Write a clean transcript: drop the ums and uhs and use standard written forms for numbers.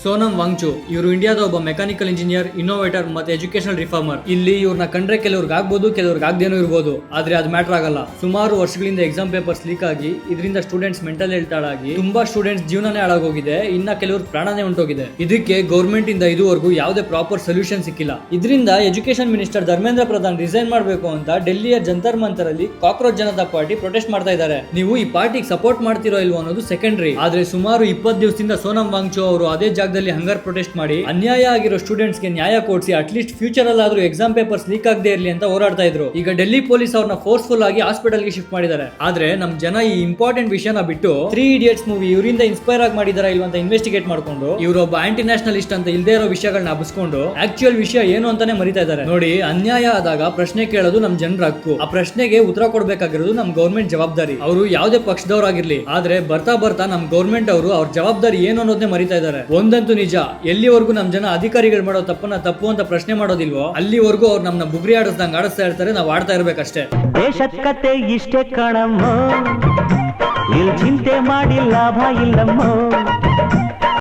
ಸೋನಂ ವಾಂಗ್ಚು ಇವರು ಇಂಡಿಯಾದ ಒಬ್ಬ ಮೆಕ್ಯಾನಿಕಲ್ ಇಂಜಿನಿಯರ್, ಇನ್ನೋವೇಟರ್ ಮತ್ತೆ ಎಜುಕೇಶನಲ್ ರಿಫಾರ್ಮರ್. ಇಲ್ಲಿ ಇವ್ರನ್ನ ಕಂಡ್ರೆ ಕೆಲವ್ರಿಗೆ ಆಗ್ಬೋದು, ಕೆಲವ್ರಿಗೆ ಆಗದೇನೂ ಇರ್ಬೋದು, ಆದ್ರೆ ಅದು ಮ್ಯಾಟರ್ ಆಗಲ್ಲ. ಸುಮಾರು ವರ್ಷಗಳಿಂದ ಎಕ್ಸಾಮ್ ಪೇಪರ್ಸ್ ಲೀಕ್ ಆಗಿ ಇದರಿಂದ ಸ್ಟೂಡೆಂಟ್ಸ್ ಮೆಂಟಲ್ ಹೆಲ್ತ್ ಹಾಳಾಗಿ ತುಂಬಾ ಸ್ಟೂಡೆಂಟ್ಸ್ ಜೀವನನೇ ಹಾಳಾಗೋಗಿದೆ, ಇನ್ನ ಕೆಲವರು ಪ್ರಾಣನೇ ಉಂಟೋಗಿದೆ. ಇದಕ್ಕೆ ಗೌರ್ಮೆಂಟ್ ಇಂದ ಇದುವರೆಗೂ ಯಾವುದೇ ಪ್ರಾಪರ್ ಸೊಲ್ಯೂಷನ್ ಸಿಕ್ಕಿಲ್ಲ. ಇದರಿಂದ education minister Dharmendra Pradhan resign ಮಾಡಬೇಕು ಅಂತ ಡೆಲ್ಲಿಯ ಜಂತರ್ ಮಂತರ್ ಅಲ್ಲಿ ಕಾಕ್ರೋಚ್ ಜನತಾ ಪಾರ್ಟಿ ಪ್ರೊಟೆಸ್ಟ್ ಮಾಡ್ತಾ ಇದ್ದಾರೆ. ನೀವು ಈ ಪಾರ್ಟಿಗೆ ಸಪೋರ್ಟ್ ಮಾಡ್ತಿರೋ ಇಲ್ವೋ ಅನ್ನೋದು ಸೆಕೆಂಡರಿ, ಆದ್ರೆ ಸುಮಾರು 20 ದಿವಸದಿಂದ ಸೋನಂ ವಾಂಗ್ಚು ಅವರು ಅದೇ ಜಾಗದಲ್ಲಿ ಹಂಗರ್ ಪ್ರೊಟೆಸ್ಟ್ ಮಾಡಿ ಅನ್ಯಾಯ ಆಗಿರೋ ಸ್ಟೂಡೆಂಟ್ಸ್ ಗೆ ನ್ಯಾಯ ಕೊಡಿಸಿ ಅಟ್ಲೀಸ್ಟ್ ಫ್ಯೂಚರ್ ಅಲ್ಲಾದ್ರೂ ಎಕ್ಸಾಮ್ ಪೇಪರ್ಸ್ ಲೀಕ್ ಆಗದೆ ಇರಲಿ ಅಂತ ಹೋರಾಡ್ತಾ ಇದ್ರು. ಈಗ ಡೆಲ್ಲಿ ಪೊಲೀಸ್ ಅವ್ರನ್ನ ಫೋರ್ಸ್ಫುಲ್ ಆಗಿ ಹಾಸ್ಪಿಟಲ್ ಗೆ ಶಿಫ್ಟ್ ಮಾಡಿದ್ದಾರೆ. ಆದ್ರೆ ನಮ್ ಜನ ಈ ಇಂಪಾರ್ಟೆಂಟ್ ವಿಷಯನ ಬಿಟ್ಟು 3 ಇಡಿಯಟ್ಸ್ ಮೂವಿ ಇವರಿಂದ ಇನ್ಸ್ಪೈರ್ ಆಗಿ ಮಾಡಿದಾರ ಇಲ್ವಾ ಅಂತ ಇನ್ವೆಸ್ಟಿಗೇಟ್ ಮಾಡ್ಕೊಂಡು ಇವರೊಬ್ಬ ಆಂಟಿ ನ್ಯಾಷನಲಿಸ್ಟ್ ಅಂತ ಇಲ್ದೇ ಇರೋ ವಿಷಯಗಳನ್ನ ಹಬ್ಬಿಸ್ಕೊಂಡು ಆಕ್ಚುಯಲ್ ವಿಷಯ ಏನು ಅಂತಾನೆ ಮರಿತಾ ಇದ್ದಾರೆ. ನೋಡಿ, ಅನ್ಯಾಯ ಆದಾಗ ಪ್ರಶ್ನೆ ಕೇಳೋದು ನಮ್ ಜನರ ಹಕ್ಕು. ಆ ಪ್ರಶ್ನೆಗೆ ಉತ್ತರ ಕೊಡ್ಬೇಕಾಗಿರೋದು ನಮ್ ಗೌರ್ಮೆಂಟ್ ಜವಾಬ್ದಾರಿ. ಅವರು ಯಾವುದೇ ಪಕ್ಷದವರಾಗಿರ್ಲಿ, ಆದ್ರೆ ಬರ್ತಾ ಬರ್ತಾ ನಮ್ ಗೌರ್ಮೆಂಟ್ ಅವರು ಅವ್ರ ಜವಾಬ್ದಾರಿ ಏನು ಅನ್ನೋದನ್ನೇ ಮರಿತಾ ಇದ್ದಾರೆ. ಒಂದಂತೂ ನಿಜ, ಎಲ್ಲಿವರೆಗೂ ನಮ್ ಜನ ಅಧಿಕಾರಿಗಳು ಮಾಡೋ ತಪ್ಪನ್ನ ತಪ್ಪು ಅಂತ ಪ್ರಶ್ನೆ ಮಾಡೋದಿಲ್ವೋ ಅಲ್ಲಿವರೆಗೂ ಅವ್ರು ನಮ್ನ ಬುಗ್ರಿ ಆಡಿಸ್ದಂಗ್ ಆಡಿಸ್ತಾ ಇರ್ತಾರೆ. ನಾವು ಆಡ್ತಾ ಇರ್ಬೇಕಷ್ಟೇ. ದೇಶದ ಕತೆ ಇಷ್ಟೇ ಕಣಮ್ಮ, ಇಲ್ಲಿ ಚಿಂತೆ ಮಾಡಿ ಲಾಭ ಇಲ್ಲಮ್ಮ.